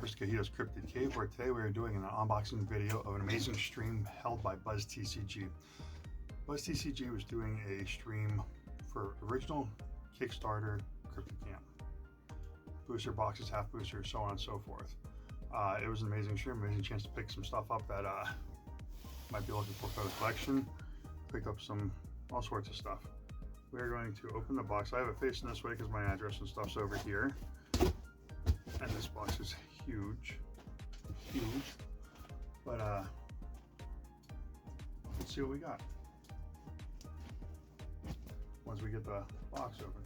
Chris Cahilla's Cryptid Cave, where today we are doing an unboxing video of an amazing stream held by BuzzTCG. BuzzTCG was doing a stream for original Kickstarter Cryptid Camp. Booster boxes, half boosters, so on and so forth. It was an amazing stream, amazing chance to pick some stuff up that might be looking for the collection. Picked up all sorts of stuff. We're going to open the box. I have it facing this way because my address and stuff's over here. And this box is huge. But let's see what we got once we get the box open.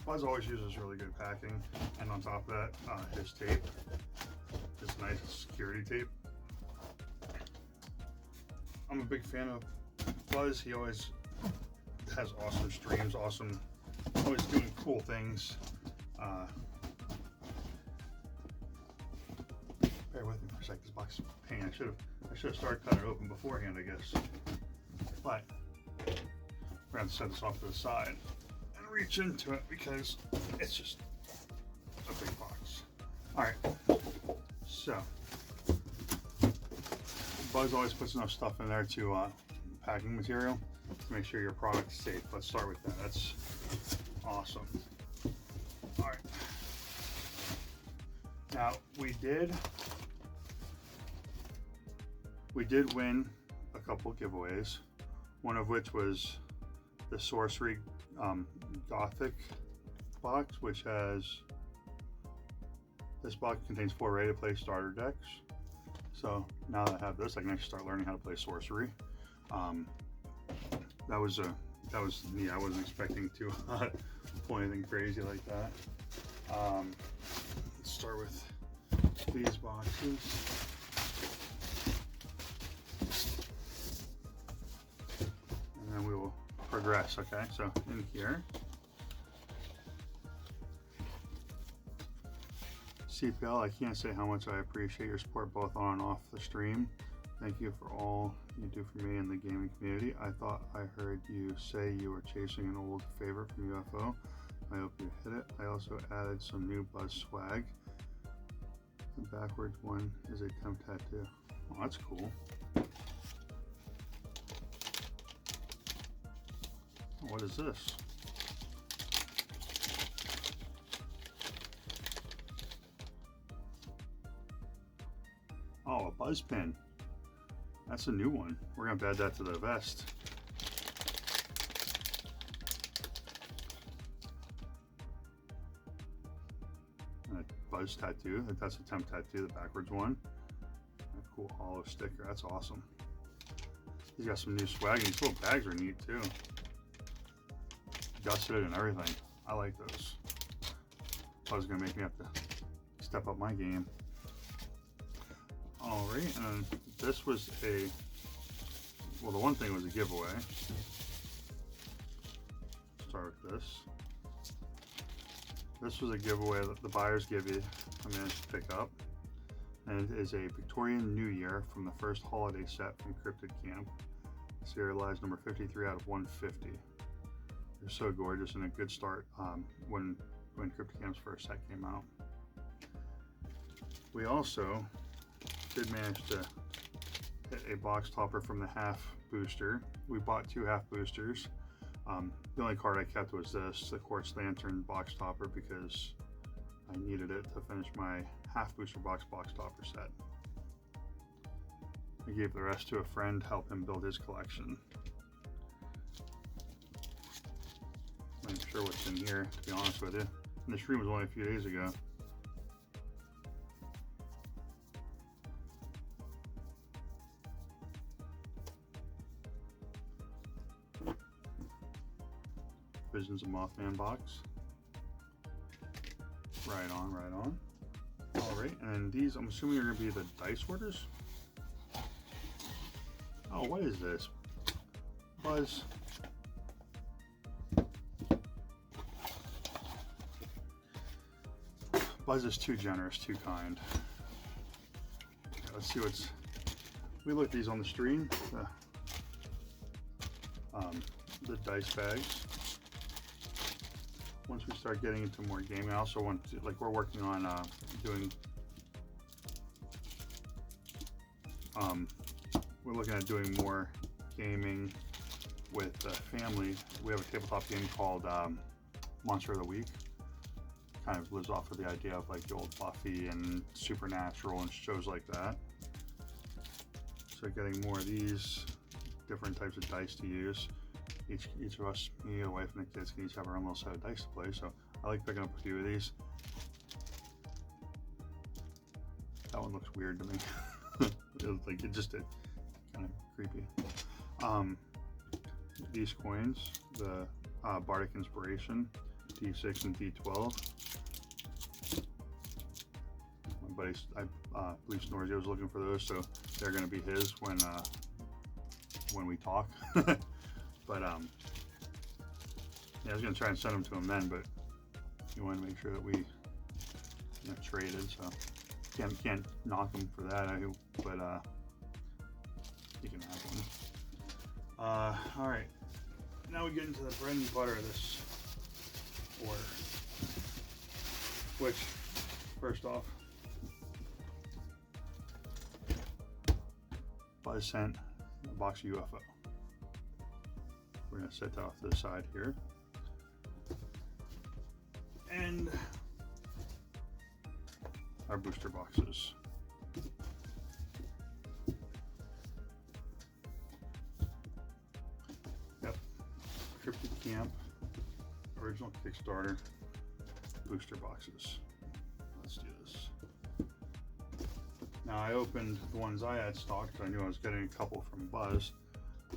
Buzz always uses really good packing, and on top of that, his tape, this nice security tape. I'm a big fan of Buzz. He always has awesome streams, always doing cool things. Bear with me for a sec. This box is a pain. I should have started cutting it open beforehand, I guess. But we're going to set this off to the side and reach into it because it's just a big box. All right. So Buzz always puts enough stuff in there to packing material to make sure your product's safe. Let's start with that. That's awesome. All right. Now we did win a couple giveaways. One of which was the Sorcery Gothic box, which has this box contains 4 ready-to-play starter decks. So now that I have this, I can actually start learning how to play sorcery. That was neat. I wasn't expecting to pull anything crazy like that. Let's start with these boxes. And then we will progress, okay? So in here, CPL, I can't say how much I appreciate your support both on and off the stream. Thank you for all you do for me and the gaming community. I thought I heard you say you were chasing an old favorite from UFO. I hope you hit it. I also added some new Buzz swag. The backwards one is a temp tattoo. Oh, that's cool. What is this? Oh, a Buzz pin. That's a new one. We're gonna add that to the vest. And a Buzz tattoo. That's a temp tattoo, the backwards one. A cool hollow sticker. That's awesome. He's got some new swag, and these little bags are neat too. Gusseted and everything. I like those. Buzz is gonna make me have to step up my game. All right, and this was the one thing was a giveaway. Start with this. This was a giveaway that the buyers give you. I managed to pick up, and it is a Victorian New Year from the first holiday set from Cryptid Camp. Serialized number 53 out of 150. They're so gorgeous and a good start when Cryptid Camp's first set came out. We also did manage to hit a box topper from the half booster. We bought 2 half boosters. The only card I kept was this, the Quartz Lantern box topper, because I needed it to finish my half booster box topper set. I gave the rest to a friend to help him build his collection. I'm not sure what's in here, to be honest with you. And the stream was only a few days ago. Visions of Mothman box. Right on, right on. All right, and these I'm assuming are going to be the dice orders. Oh, what is this? Buzz. Buzz is too generous, too kind. Okay, let's see what's. We looked at these on the stream. The dice bags. Once we start getting into more gaming, I also want to, like, we're working on doing we're looking at doing more gaming with family. We have a tabletop game called Monster of the Week. Kind of lives off of the idea of like the old Buffy and Supernatural and shows like that. So getting more of these different types of dice to use. Each of us, me, the wife, and the kids, can each have our own little set of dice to play. So I like picking up a few of these. That one looks weird to me. It just kind of creepy. These coins, the Bardic Inspiration, D6 and D12. My buddy, I believe Snorzy was looking for those, so they're going to be his when we talk. But yeah, I was going to try and send them to him then, but he wanted to make sure that we traded, so can't knock him for that. But he can have one. All right, now we get into the bread and butter of this order. Which, first off, Buzz sent a box of UFO. We're going to set that off to the side here. And our booster boxes. Yep, Cryptid Camp, original Kickstarter, booster boxes. Let's do this. Now I opened the ones I had stocked because I knew I was getting a couple from Buzz.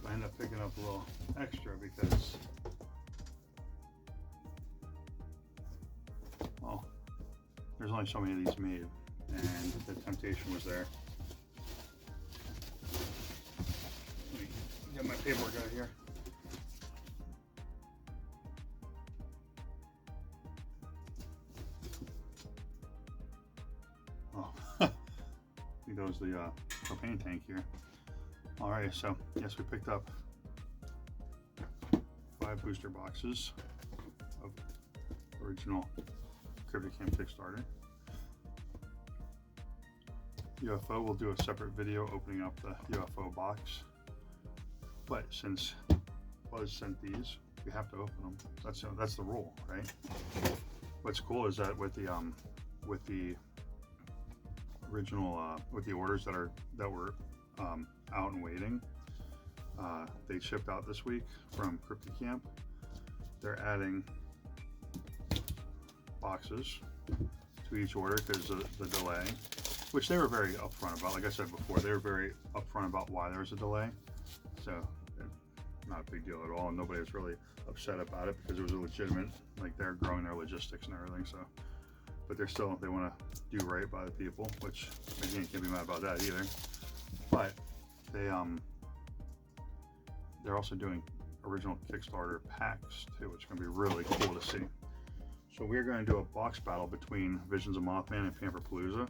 I ended up picking up a little extra because, well, there's only so many of these made, and the temptation was there. Let me get my paperwork out of here. Oh, I think that was the propane tank here. Alright, so yes, we picked up 5 booster boxes of original Cryptid Camp Kickstarter. UFO, we'll do a separate video opening up the UFO box, but since Buzz sent these, we have to open them. That's the rule, right? What's cool is that with the original with the orders that were out and waiting, they shipped out this week from Cryptid Camp. They're adding boxes to each order because of the delay, which they were very upfront about. Like I said before, they were very upfront about why there was a delay, so not a big deal at all, and nobody was really upset about it because it was a legitimate, like they're growing their logistics and everything. So, but they want to do right by the people, which again, can't be mad about that either. But they're also doing original Kickstarter packs too, which is going to be really cool to see. So we're going to do a box battle between Visions of Mothman and Pamperpalooza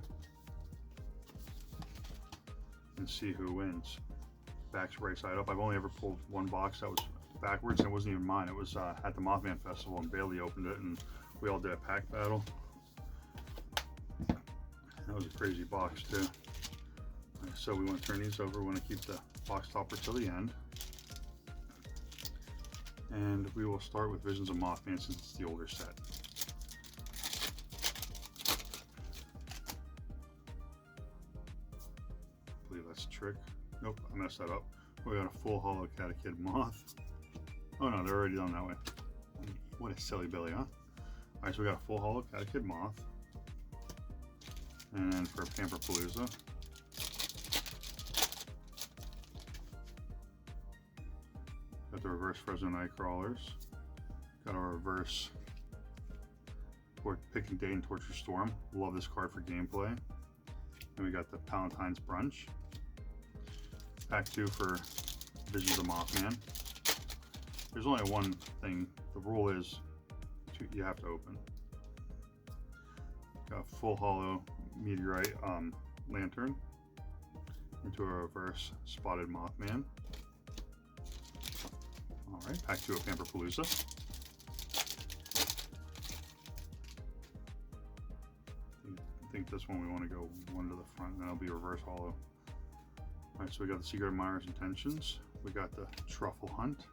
and see who wins. Back's right side up. I've only ever pulled one box that was backwards, and it wasn't even mine. It was at the Mothman Festival, and Bailey opened it, and we all did a pack battle. That was a crazy box too. So we want to turn these over. We want to keep the box topper till the end. And we will start with Visions of Mothman since it's the older set. I believe that's Trick. Nope, I messed that up. We got a full hollow Catechid Moth. Oh no, they're already done that way. What a silly Billy, huh? Alright, so we got a full hollow Catechid Moth. And then for Pamperpalooza, got the reverse Frozen Night Crawlers. Got a reverse Picking Day and Torture Storm. Love this card for gameplay. And we got the Palatine's Brunch. Pack 2 for Visions of Mothman. There's only one thing. The rule is you have to open. Got a full hollow Meteorite Lantern into a reverse Spotted Mothman. Alright, pack 2 of Pamperpalooza. I think this one we want to go one to the front, and that'll be reverse hollow. Alright, so we got the Secret Admirer's Intentions. We got the Truffle Hunt.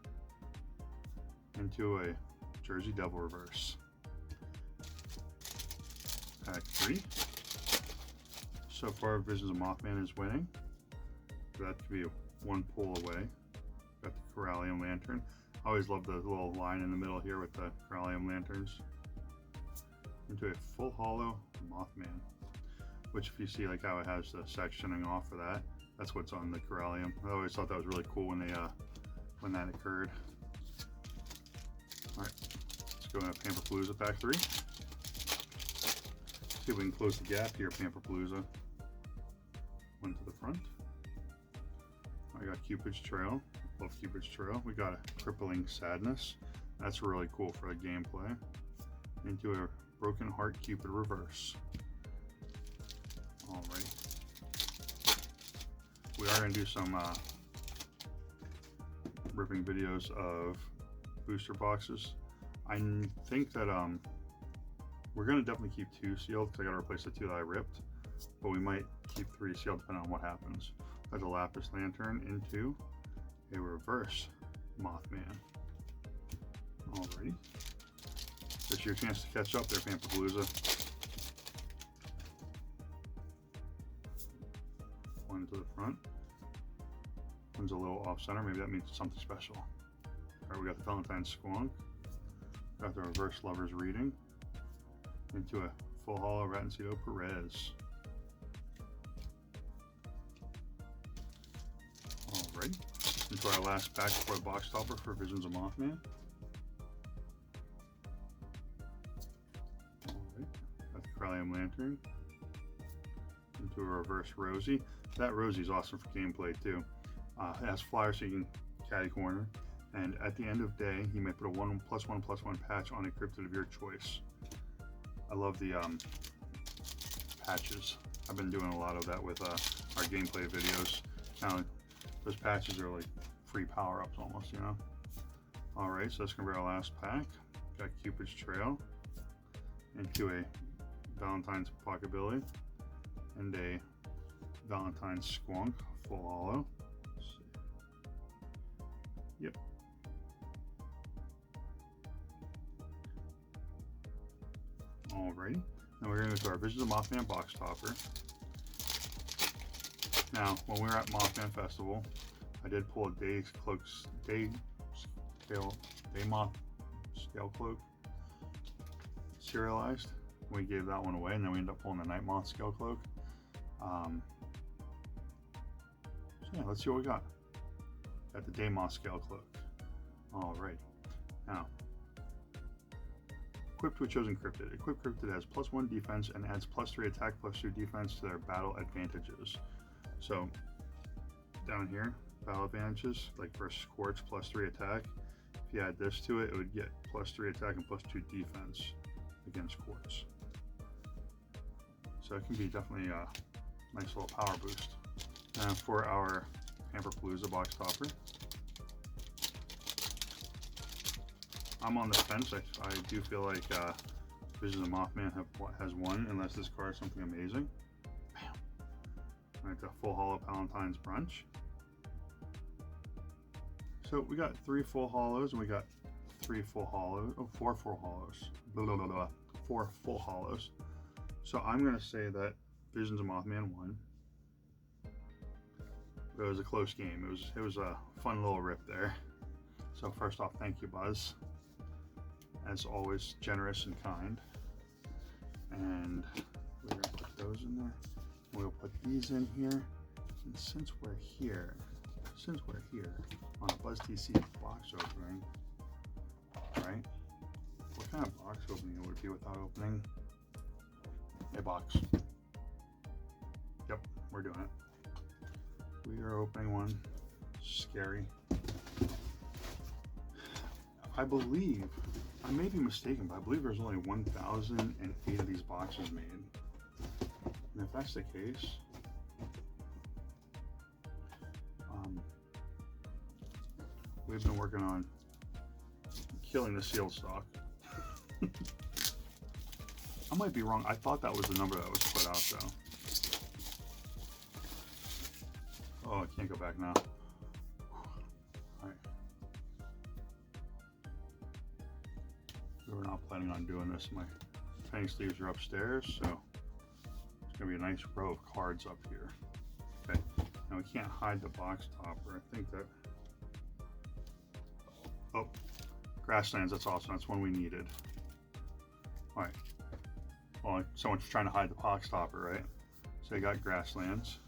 Into a Jersey Devil Reverse. Pack 3. So far, Visions of Mothman is winning. So that could be one pull away. Got the Corallium Lantern. I always love the little line in the middle here with the Corallium Lanterns. Into a full hollow Mothman. Which, if you see like how it has the sectioning off for that, that's what's on the Corallium. I always thought that was really cool when they when that occurred. All right, let's go into Pamperpalooza Pack 3. See if we can close the gap here, Pamperpalooza. One to the front. I got Cupid's Trail. Love Cupid's Trail. We got a Crippling Sadness. That's really cool for the gameplay. Into a Broken Heart Cupid Reverse. Alright. We are going to do some ripping videos of booster boxes. I think that we're going to definitely keep 2 sealed because I got to replace the 2 that I ripped. But we might keep 3 sealed depending on what happens. There's a Lapis Lantern into a reverse Mothman. Alrighty. This is your chance to catch up there, Pamperpalooza. One to the front. One's a little off center. Maybe that means something special. Alright, we got the Valentine Squonk. Got the reverse Lover's Reading. Into a full hollow Ratancito Perez. Alright. Into our last pack for the box topper for Visions of Mothman. Alright. Got the Corallium Lantern. Into a reverse Rosie. That Rosie's awesome for gameplay too. It has flyers so you can caddy corner. And at the end of day, you may put a 1+1/+1 patch on a cryptid of your choice. I love the patches. I've been doing a lot of that with our gameplay videos. Now, those patches are like free power-ups almost, you know? Alright, so that's going to be our last pack. Got Cupid's Trail. Into a Valentine's Pocketbilly. And a Valentine's Squonk, full hollow. Yep. Alrighty. Now we're going to go to our Visions of Mothman box topper. Now, when we were at Mothman Festival, I did pull a Day Moth Scale Cloak serialized. We gave that one away, and then we ended up pulling the Night Moth Scale Cloak. So yeah, let's see what we got. Got the Day Moth Scale Cloak. Alright. Now, equipped with Chosen Cryptid. Equipped Cryptid has +1 defense and adds +3 attack, +2 defense to their battle advantages. So, down here, battle advantages, like versus Quartz, +3 attack. If you add this to it, it would get +3 attack and +2 defense against Quartz. So it can be definitely a nice little power boost. Now for our Pamperpalooza box topper. I'm on the fence. I do feel like Visions of Mothman has won, unless this card is something amazing. Bam! Alright, the full hollow Valentine's Brunch. So we got 3 full hollows, and we got 3 full hollows. Oh, 4 full hollows. Blah, blah, blah, blah. 4 full hollows. So I'm going to say that Visions of Mothman won. It was a close game. It was a fun little rip there. So first off, thank you, Buzz. As always, generous and kind. And we're going to put those in there. We'll put these in here. And since we're here on a BuzzTCG box opening, right? What kind of box opening would it be without opening a box? Yep, we're doing it. We are opening one. Scary. I believe, I may be mistaken, but I believe there's only 1,008 of these boxes made. And if that's the case, we've been working on killing the sealed stock. I might be wrong. I thought that was the number that was put out though. Oh, Can't go back now. Alright. We were not planning on doing this. My penny sleeves are upstairs, so it's going to be a nice row of cards up here. Okay. Now we can't hide the box topper. I think that... Oh, grasslands, that's awesome. That's one we needed. Alright. Well, someone's trying to hide the box topper, right? So they got grasslands.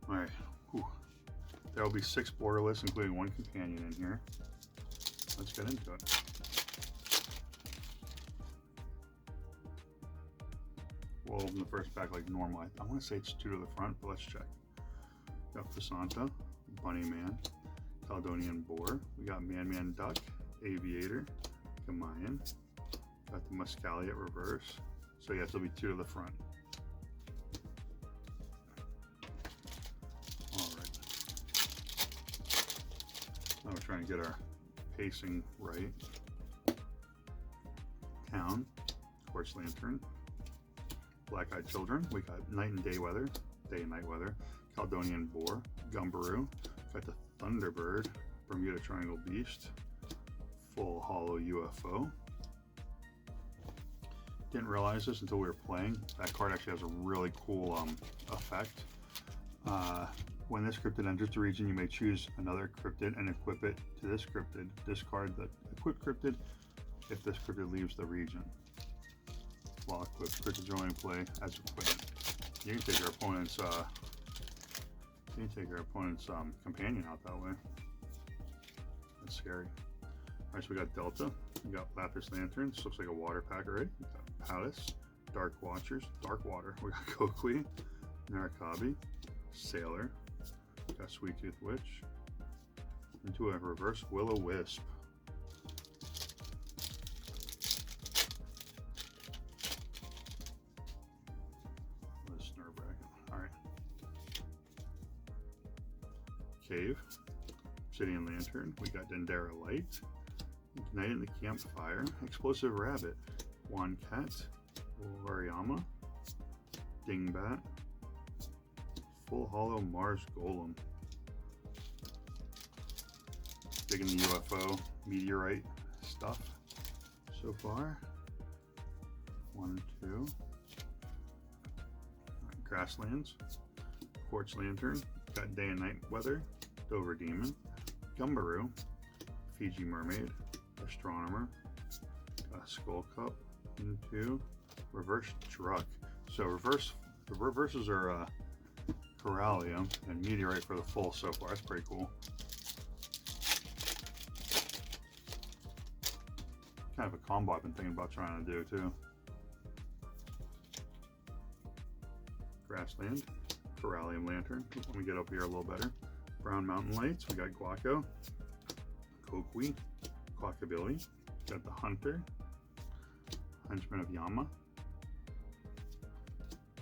Alright. There will be 6 borderless, including 1 companion in here. Let's get into it. We'll open the first pack like normal. I want to say it's 2 to the front, but let's check. We got Fasanta, Bunny Man, Caledonian Boar. We got Man Duck, Aviator, Gamayan. Got the Muscaliat reverse. So yes, it'll be 2 to the front. Alright. Now we're trying to get our pacing right. Town, Quartz Lantern, Black-Eyed Children. We got Night and Day Weather, Day and Night Weather, Caledonian Boar, Gumbaroo. Got the Thunderbird, Bermuda Triangle Beast, Full Hollow UFO. Didn't realize this until we were playing. That card actually has a really cool effect. When this cryptid enters the region, you may choose another cryptid and equip it to this cryptid. Discard the equipped cryptid if this cryptid leaves the region. While equipped, cryptids are only play as equipment. You can take your opponent's companion out that way. That's scary. Alright, so we got Delta, we got Lapis Lantern. This looks like a water pack already. We got Palace, Dark Watchers, Dark Water. We got Kokui, Narakabi, Sailor. We got Sweet Tooth Witch. Into a reverse Will-O-Wisp. This nerve-wracking. Alright. Cave, Obsidian Lantern. We got Dendera Light. Ignite in the Campfire, Explosive Rabbit, Wand Cat, Wariyama, Dingbat, Full Hollow Mars Golem. Digging the UFO meteorite stuff so far. 1 and 2. Grasslands, Quartz Lantern, got Day and Night Weather, Dover Demon, Gumbaroo, Fiji Mermaid, Astronomer, Skull Cup, into Reverse Druck. So the reverses are Corallium and Meteorite for the full so far. That's pretty cool. Kind of a combo I've been thinking about trying to do too. Grassland, Corallium Lantern. Let me get up here a little better. Brown Mountain Lights. We got Guaco, Kokui, Quackabilly. Got the Hunter, Henchman of Yama.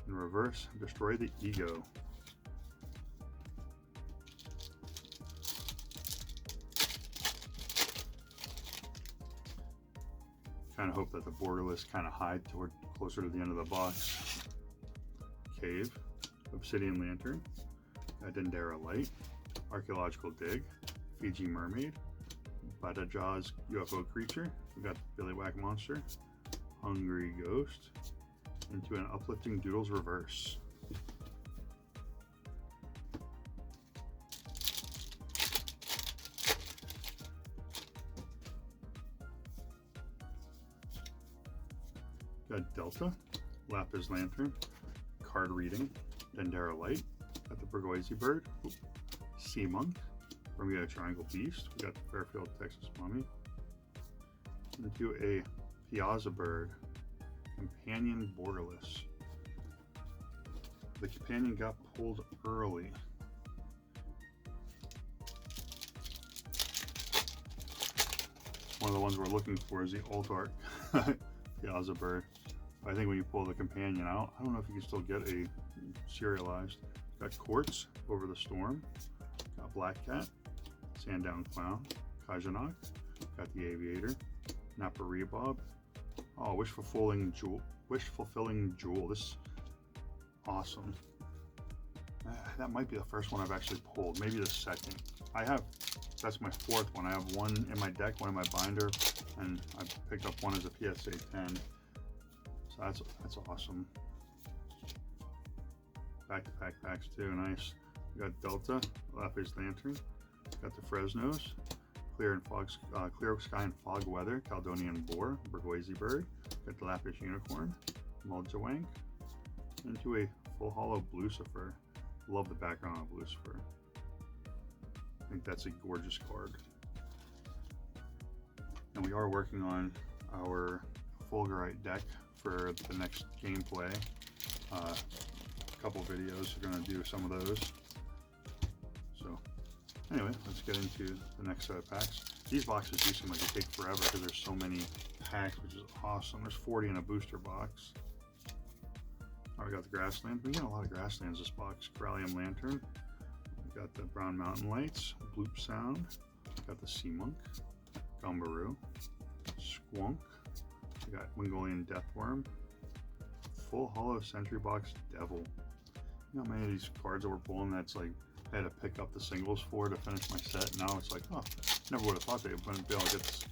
In reverse, Destroy the Ego. Kind of hope that the borderless kind of hide toward closer to the end of the box. Cave, Obsidian Lantern, Dendera Light, Archaeological Dig, Fiji Mermaid, Badaja's UFO Creature. We got the Billy Whack Monster, Hungry Ghost, into an Uplifting Doodles Reverse. Got Delta, Lapis Lantern, Card Reading, Dendera Light, got the Burgoyse Bird, Sea Monk, Bermuda Triangle Beast, we got the Fairfield, Texas Mummy, into a Piazza Bird, Companion Borderless. The companion got pulled early. One of the ones we're looking for is the Old Arc Piazza Bird. I think when you pull the companion out, I don't know if you can still get a serialized. Got Quartz, Over the Storm, got Black Cat, Sandown Clown, Kajanok, got the Aviator, Napa Rebob. Oh, Wish Fulfilling Jewel. This is awesome. That might be the first one I've actually pulled, maybe the second. That's my fourth one. I have one in my deck, one in my binder, and I picked up one as a PSA 10. So that's awesome. Back-to-back packs too, nice. We got Delta, Lapis Lantern, got the Fresnos, Clear Sky and Fog Weather, Caledonian Boar, Burgoyse Bird, got the Lapis Unicorn, Muljawank, into a full hollow Lucifer. Love the background of Lucifer. I think that's a gorgeous card. And we are working on our Fulgurite deck for the next gameplay. A couple videos, we're going to do some of those. So anyway, let's get into the next set of packs. These boxes do seem like they take forever because there's so many packs, which is awesome. There's 40 in a booster box. All right, we got the Grassland. We got a lot of Grasslands this box. Corallium Lantern. We got the Brown Mountain Lights, Bloop Sound. We got the Sea Monk, Gumbaroo, Squonk. We got Mongolian Deathworm, full hollow Sentry Box Devil. You know how many of these cards that we're pulling that's like I had to pick up the singles for to finish my set. Now it's like, oh, never would have thought they would be able to get this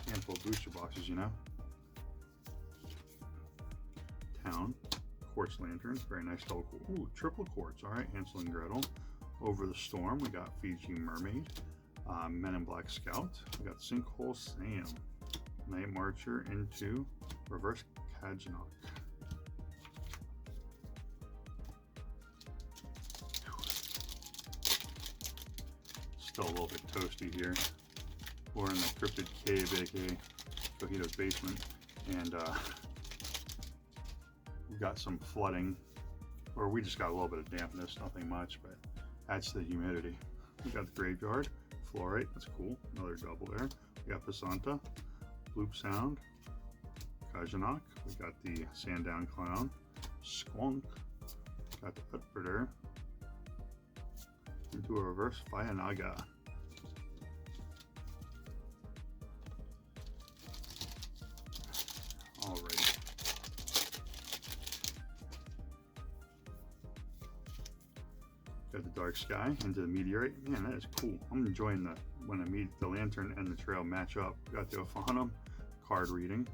handful of booster boxes, you know? Town, Quartz Lantern, very nice double. Ooh, triple quartz. All right, Hansel and Gretel. Over the Storm, we got Fiji Mermaid, Men in Black Scout. We got Sinkhole Sam, Night Marcher into Reverse Kajnak. Still a little bit toasty here. We're in the Cryptid Cave, aka Cojito's basement, and we've got some flooding, or we just got a little bit of dampness, nothing much, but adds to the humidity. We got the Graveyard, Fluorite, that's cool, another double there. We got Pasanta, Bloop Sound, Kajnak, we got the Sandown Clown, Squonk, got the Utbrider, into a reverse Fayanaga. Alrighty. Got the Dark Sky into the Meteorite. Man, that is cool. I'm enjoying when the Lantern and the Trail match up. We got the Ophanum, card reading.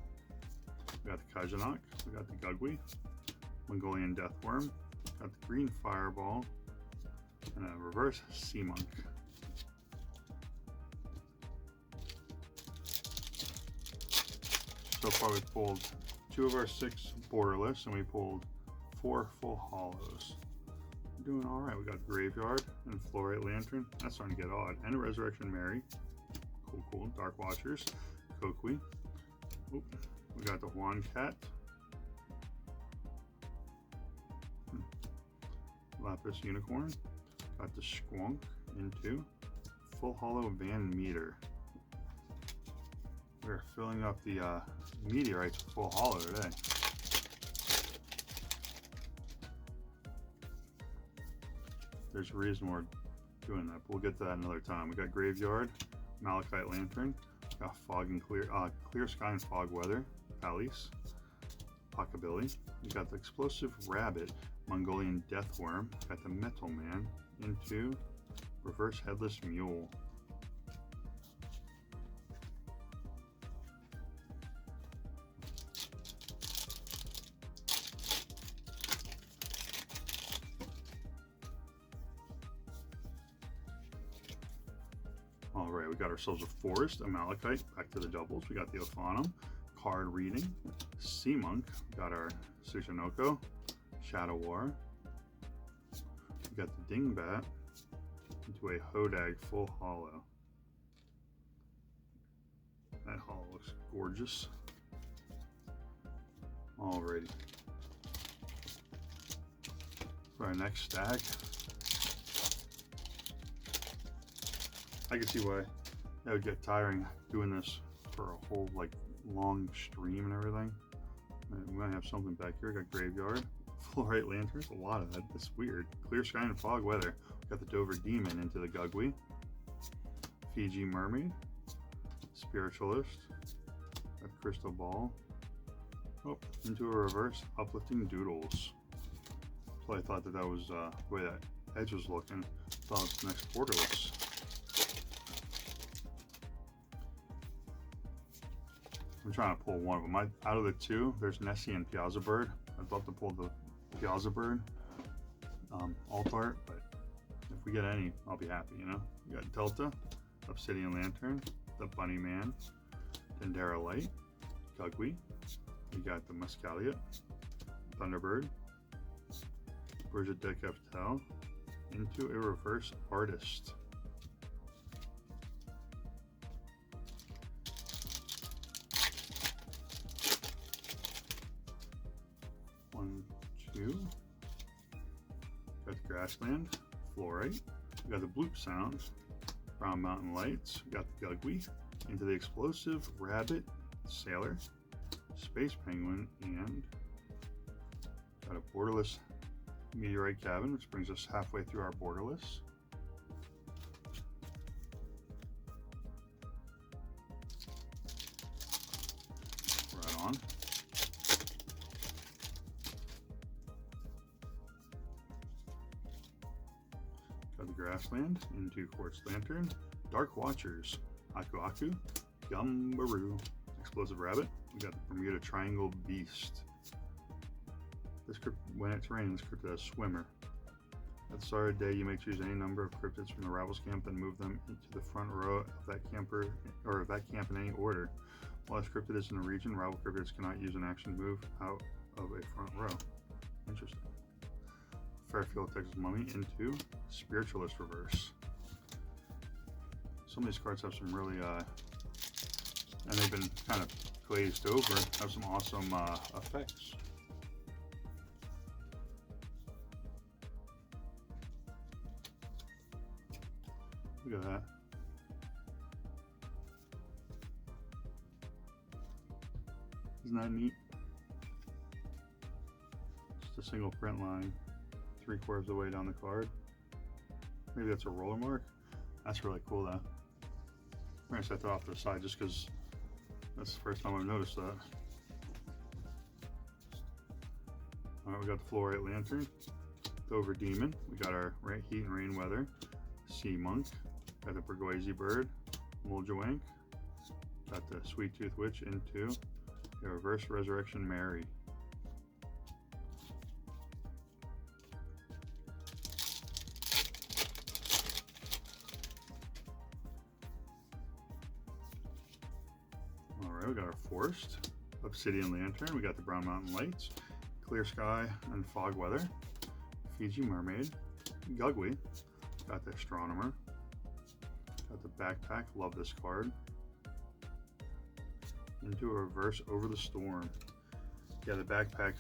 We got the Kajnak. We got the Gugwi, Mongolian Deathworm. Got the Green Fireball, and a reverse Sea Monk. So far we pulled 2 of our 6 borderless, and we pulled 4 full hollows. We're doing all right. We got Graveyard and Fluorite Lantern. That's starting to get odd. And a Resurrection Mary. Cool. Dark Watchers, Kokwi. Oop. We got the Juan Cat. Lapis Unicorn. Got the Squonk into full hollow Van Meter. We're filling up the meteorites with full hollow today. There's a reason we're doing that, but we'll get to that another time. We got Graveyard, Malachite Lantern, got Fog and Clear Sky and Fog Weather, Palice, Pockabilly. We got the Explosive Rabbit, Mongolian Deathworm, got the Metal Man into Reverse Headless Mule. Alright, we got ourselves a Forest, a Malachite, back to the doubles. We got the Ophanum, card reading, Sea Monk, we got our Sushinoko, Shadow War. We got the Dingbat into a Hodag full hollow. That hollow looks gorgeous. Alrighty. For our next stack, I can see why that would get tiring doing this for a whole long stream and everything. We might have something back here. We got Graveyard, Fluorite Lanterns, a lot of that. That's weird. Clear Sky and Fog Weather. We got the Dover Demon into the Gugwi, Fiji Mermaid, Spiritualist, got Crystal Ball. Oh, into a reverse Uplifting Doodles. So I thought that was the way that edge was looking. Thought it was the next borderless. I'm trying to pull one of them. Out of the two, there's Nessie and Piazza Bird. I'd love to pull the Piazza Bird alt art, but if we get any, I'll be happy, you know? We got Delta, Obsidian Lantern, the Bunny Man, Dendera Light, Gugwi. We got the Muscalia, Thunderbird, Bridget de Captel, into a reverse artist. One, two. Got the Grassland, Fluorite. We got the Bloop Sound, Brown Mountain Lights. We got the Gugwi, into the Explosive Rabbit, Sailor, Space Penguin, and got a borderless Meteorite Cabin, which brings us halfway through our borderless. Right on. Got the Grassland, into Quartz Lantern, Dark Watchers, Aku Aku, Gumbaroo, Explosive Rabbit. We got the Bermuda Triangle Beast. This cryptid, when it's raining, this cryptid has Swimmer. At the start of the day, you may choose any number of cryptids from the Rivals camp and move them into the front row of that camper or of that camp in any order. While this cryptid is in a region, rival cryptids cannot use an action move out of a front row. Interesting. Fairfield, Texas Mummy, into Spiritualist Reverse. Some of these cards have some really, and they've been kind of glazed over, have some awesome effects. Look at that. Isn't that neat? Just a single print line, 3/4 of the way down the card. Maybe that's a roller mark. That's really cool though. I'm gonna set that off to the side just because that's the first time I've noticed that. Alright, we got the Fluorite Lantern, Dover Demon, we got our Heat and Rain Weather, Sea Monk, got the Burgoyse Bird, Muljawank, got the Sweet Tooth Witch into a Reverse Resurrection Mary. Alright, we got our Forest, Obsidian Lantern, we got the Brown Mountain Lights, Clear Sky and Fog Weather, Fiji Mermaid, Gugwi, got the Astronomer, got the Backpack, love this card, into a Reverse Over the Storm. Yeah, the Backpack,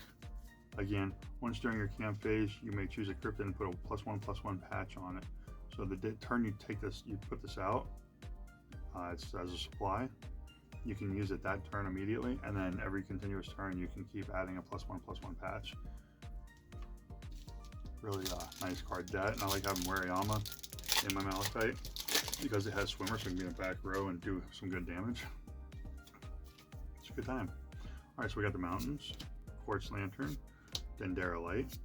again, once during your camp phase, you may choose a cryptid and put a +1/+1 patch on it. So the turn you take this, you put this out, it's as a supply. You can use it that turn immediately, and then every continuous turn you can keep adding a +1/+1 patch. Really nice card. That, and I like having Wariyama in my Malachite because it has Swimmer, so I can be in the back row and do some good damage. It's a good time. Alright, so we got the Mountains, Quartz Lantern, Dendera Light,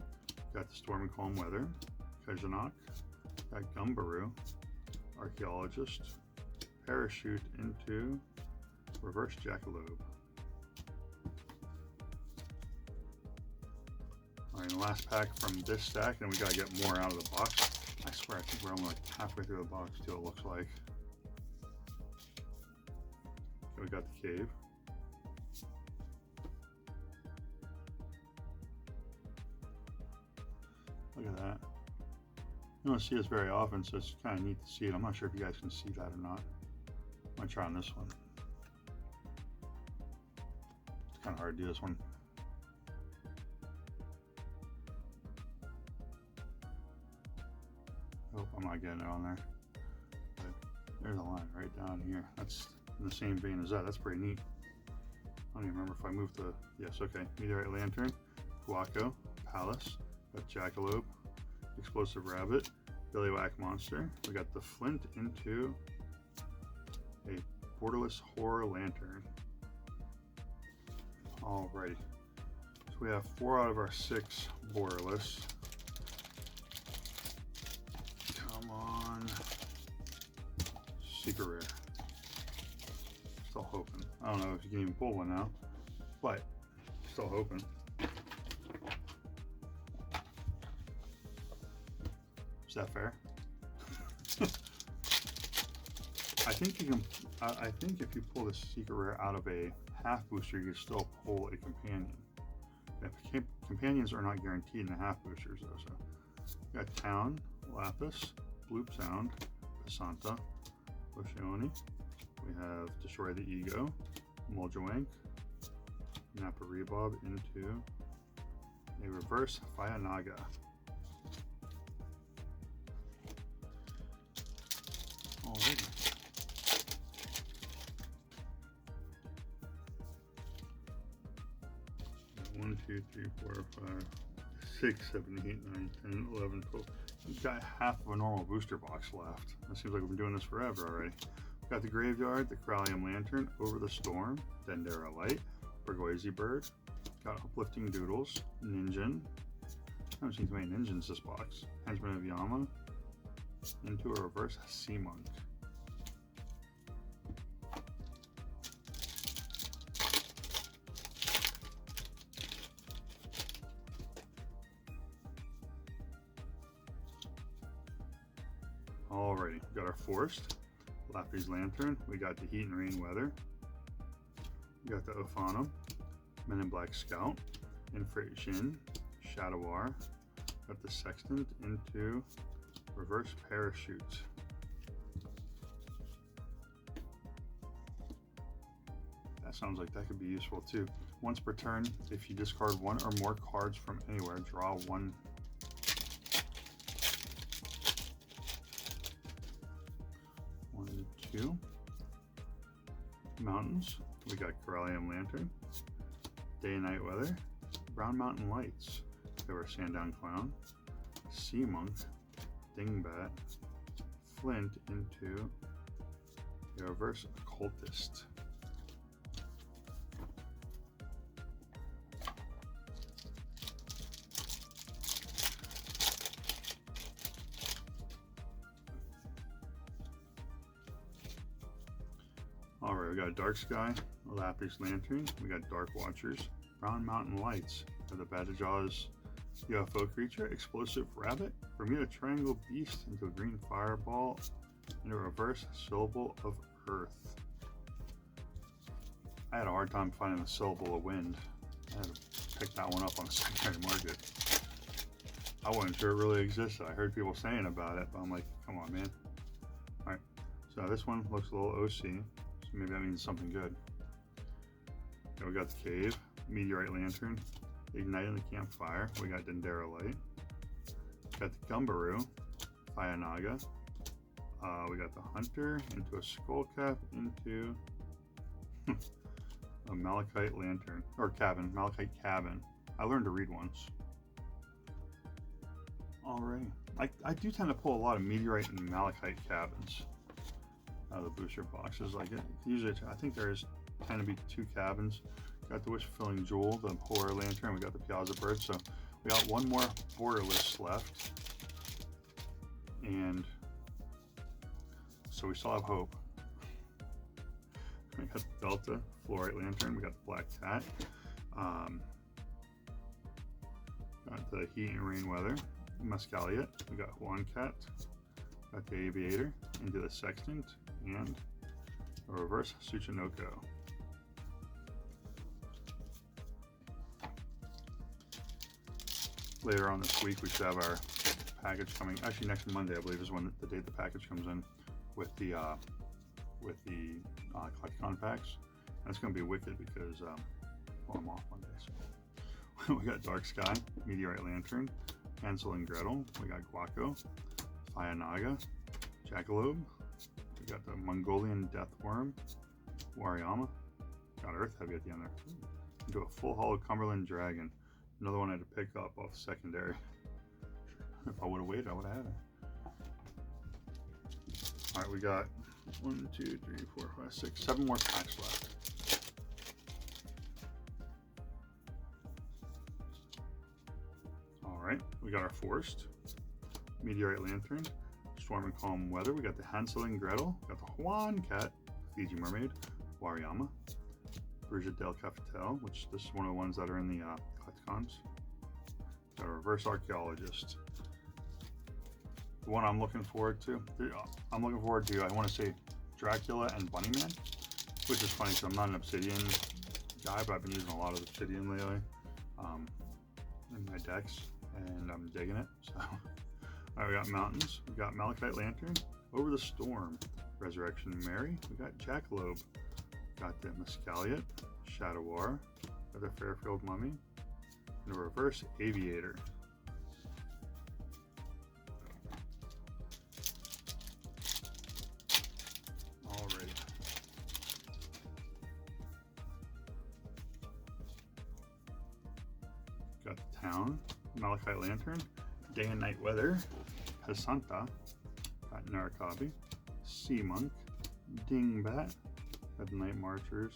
got the Storm and Calm Weather, Kajanok, got Gumbaroo, Archaeologist, Parachute into Reverse Jackalope. Alright, the last pack from this stack, and we gotta get more out of the box. I swear, I think we're only like halfway through the box too, it looks like. Okay, we got the Cave. Look at that. You don't see this very often, so it's kind of neat to see it. I'm not sure if you guys can see that or not. I'm gonna try on this one. It's kind of hard to do this one. Oh, I'm not getting it on there. But there's a line right down here. That's in the same vein as that. That's pretty neat. I don't even remember if I moved the... Yes, okay. Meteorite Lantern, Guaco, Palace, got Jackalope, Explosive Rabbit, Billywhack Monster. We got the Flint into a Borderless Horror Lantern. Alrighty. So we have 4 out of our 6 borderless. secret rare. Still hoping. I don't know if you can even pull one now, but still hoping. Is that fair? I think you can. I think if you pull the secret rare out of a half booster, you can still pull a companion. Companions are not guaranteed in the half boosters though. So we got Town, Lapis, Bloop Sound, Basanta, Oceani. We have Destroy the Ego, Muljawank, Napa Rebob into a reverse Fayanaga. Alrighty. One, two, three, four, 5, 6, 7, 8, 9, 10, 11, 12. We've got half of a normal booster box left. It seems like we've been doing this forever already. We've got the Graveyard, the Corallium Lantern, Over the Storm, Dendera Light, Burgoysi Bird, got Uplifting Doodles, Ninjin. I haven't seen too many Ninjins this box. Henchman of Yama, into a reverse Sea Monk. Alrighty, we got our Forest, Lappy's Lantern, we got the Heat and Rain Weather, we got the Ophanum, Men in Black Scout, Infration, Shadowar, got the Sextant into Reverse Parachute. That sounds like that could be useful too. Once per turn, if you discard one or more cards from anywhere, draw one. Two mountains. We got Corallium Lantern, Day and Night Weather, Brown Mountain Lights. We have our Sandown Clown, Sea Monk, Dingbat, Flint into the reverse Occultist. Alright, we got a Dark Sky, a Lapis Lantern, we got Dark Watchers, Brown Mountain Lights, we have the Badajaw's UFO Creature, Explosive Rabbit, Bermuda Triangle Beast into a Green Fireball, and a reverse Syllable of Earth. I had a hard time finding the Syllable of Wind. I had to pick that one up on the secondary market. I wasn't sure it really existed. I heard people saying about it, but I'm like, come on, man. Alright, so this one looks a little OC. Maybe that means something good. Then we got the Cave, Meteorite Lantern, Igniting the Campfire. We got Dendera Light. Got the Gumbaroo, Fayanaga. We got the Hunter into a Skullcap into a Malachite Lantern or Cabin, Malachite Cabin. I learned to read once. Alright, I do tend to pull a lot of Meteorite and Malachite Cabins out of the booster boxes. Like usually, I think there's tend to be 2 cabins. Got the Wish Fulfilling Jewel, the Horror Lantern, we got the Piazza Bird. So we got one more borderless left, and so we still have hope. We got the Delta Fluorite Lantern, we got the Black Cat, got the Heat and Rain Weather, Mescaliot, we got Juan Cat, got the Aviator into the Sextant, and a reverse Tsuchinoko. Later on this week, we should have our package coming. Actually, next Monday, I believe, is when the date the package comes in with the CollectCon packs. And it's going to be wicked because well, I'm off Monday. So we got Dark Sky, Meteorite Lantern, Hansel and Gretel. We got Guaco, Fayanaga, Jackalope. We got the Mongolian Deathworm, Wariyama. Got Earth Heavy at the end there. Into a full hollow Cumberland Dragon. Another one I had to pick up off secondary. If I would have waited, I would have had it. Alright, we got 1, 2, 3, 4, 5, 6, 7 more packs left. Alright, we got our Forest, Meteorite Lantern, Storm and Calm Weather. We got the Hansel and Gretel. We got the Juan Cat, Fiji Mermaid, Wariyama, Bridget Del Cafetel, which this is one of the ones that are in the collecticons. Got a Reverse Archaeologist. The one I'm looking forward to, I want to say Dracula and Bunnyman, which is funny because I'm not an Obsidian guy, but I've been using a lot of Obsidian lately in my decks, and I'm digging it. So, all right, we got Mountains. We got Malachite Lantern, Over the Storm, Resurrection Mary. We got Jackalope. Got the Mescaliot, Shadowar, got the Fairfield Mummy, and a Reverse Aviator. Alrighty. Got the Town, Malachite Lantern, Day and Night Weather, Pesanta, got Narakabi, Sea Monk, Dingbat, got the Night Marchers,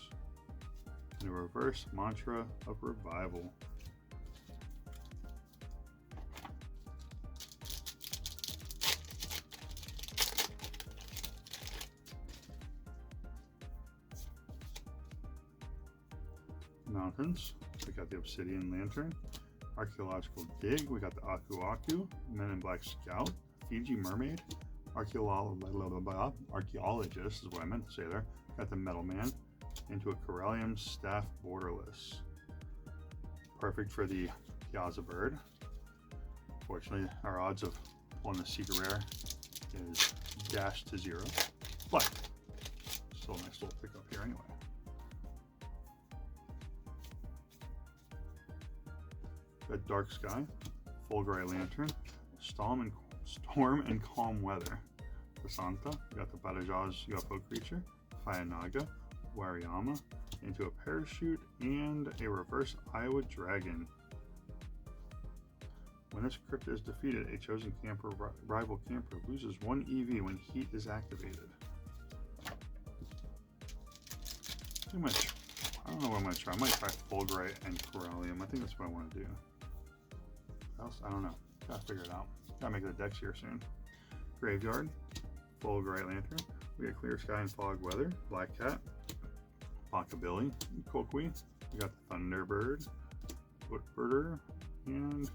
and a Reverse Mantra of Revival. Mountains, we got the Obsidian Lantern, Archaeological Dig, we got the Aku Aku, Men in Black Scout, Fiji Mermaid, Archaeologist is what I meant to say there, got the Metal Man, into a Corellium Staff Borderless. Perfect for the Piazza Bird. Fortunately, our odds of pulling the Secret Rare is dashed to 0, but still a nice little pickup here anyway. Got Dark Sky, Full Gray Lantern, Storm and Calm Weather, Pesanta, we got the Badajoz UFO Creature, Fayanaga, Wariyama, into a Parachute, and a Reverse Iowa Dragon. When this cryptid is defeated, a chosen camper, rival camper loses 1 EV when heat is activated. I don't know what I'm going to try. I might try Full Gray and Corellium. I think that's what I want to do. Else, I don't know. Gotta figure it out. Gotta make the decks here soon. Graveyard, Full Gray Lantern. We got Clear Sky and Fog Weather, Black Cat, Bakabilly, Kokwi. We got the Thunderbird, Footbirder, and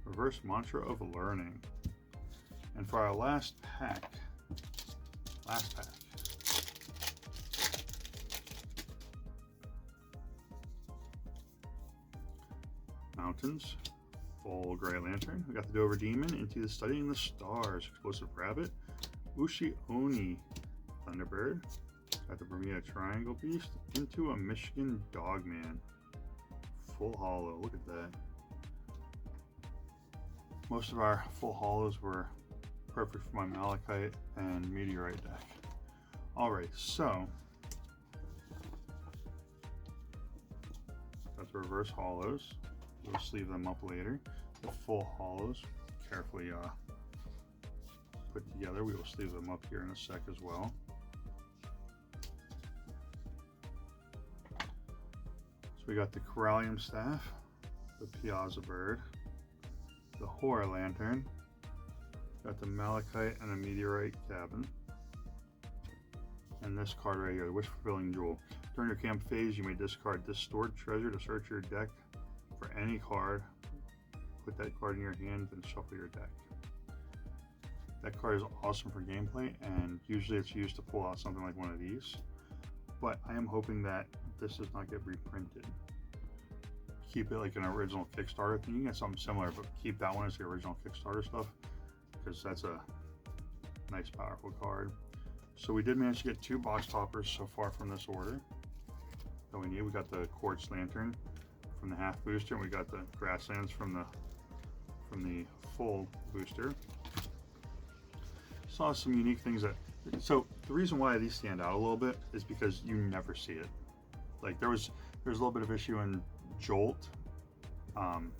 Reverse Mantra of Learning. And for our last pack, Mountains, Full Gray Lantern. We got the Dover Demon, Into the Studying the Stars, Explosive Rabbit, Ushi Oni, Thunderbird. Got the Bermuda Triangle Beast, Into a Michigan Dogman. Full holo, look at that. Most of our full holos were perfect for my Malachite and Meteorite deck. Alright, so got the reverse holos. We'll sleeve them up later. The full holos, carefully put together. We will sleeve them up here in a sec as well. So we got the Corallium Staff, the Piazza Bird, the Horror Lantern, got the Malachite and a Meteorite Cabin, and this card right here, the Wish Fulfilling Jewel. During your camp phase, you may discard this stored treasure to search your deck for any card. Put that card in your hand and shuffle your deck. That card is awesome for gameplay, and usually it's used to pull out something like one of these. But I am hoping that this does not get reprinted. Keep it like an original Kickstarter thing. You can get something similar, but keep that one as the original Kickstarter stuff, because that's a nice, powerful card. So we did manage to get 2 box toppers so far from this order that we need. We got the Quartz Lantern from the half booster, and we got the Grasslands from the full booster. Saw some unique things that, so the reason why these stand out a little bit is because you never see it. Like there's a little bit of issue in Jolt and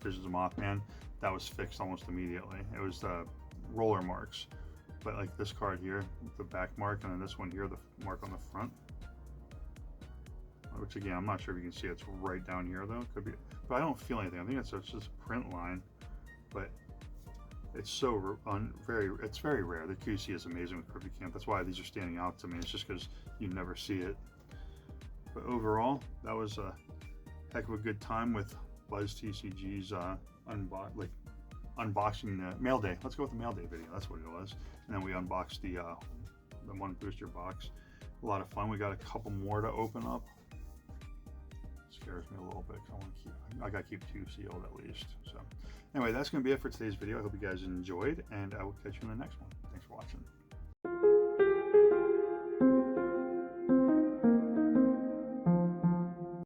Visions of Mothman. That was fixed almost immediately. It was the roller marks, but like this card here, the back mark, and then this one here, the mark on the front, which again, I'm not sure if you can see. It's right down here though. Could be, but I don't feel anything. I think it's just a print line, but It's very rare. The QC is amazing with Cryptid Camp. That's why these are standing out to me. It's just because you never see it. But overall, that was a heck of a good time with BuzzTCG's unboxing the Mailday. Let's go with the Mailday video. That's what it was. And then we unboxed the one booster box. A lot of fun. We got a couple more to open up. Scares me a little bit. I gotta keep 2 sealed at least. So anyway, that's gonna be it for today's video. I hope you guys enjoyed, and I will catch you in the next one. Thanks for watching.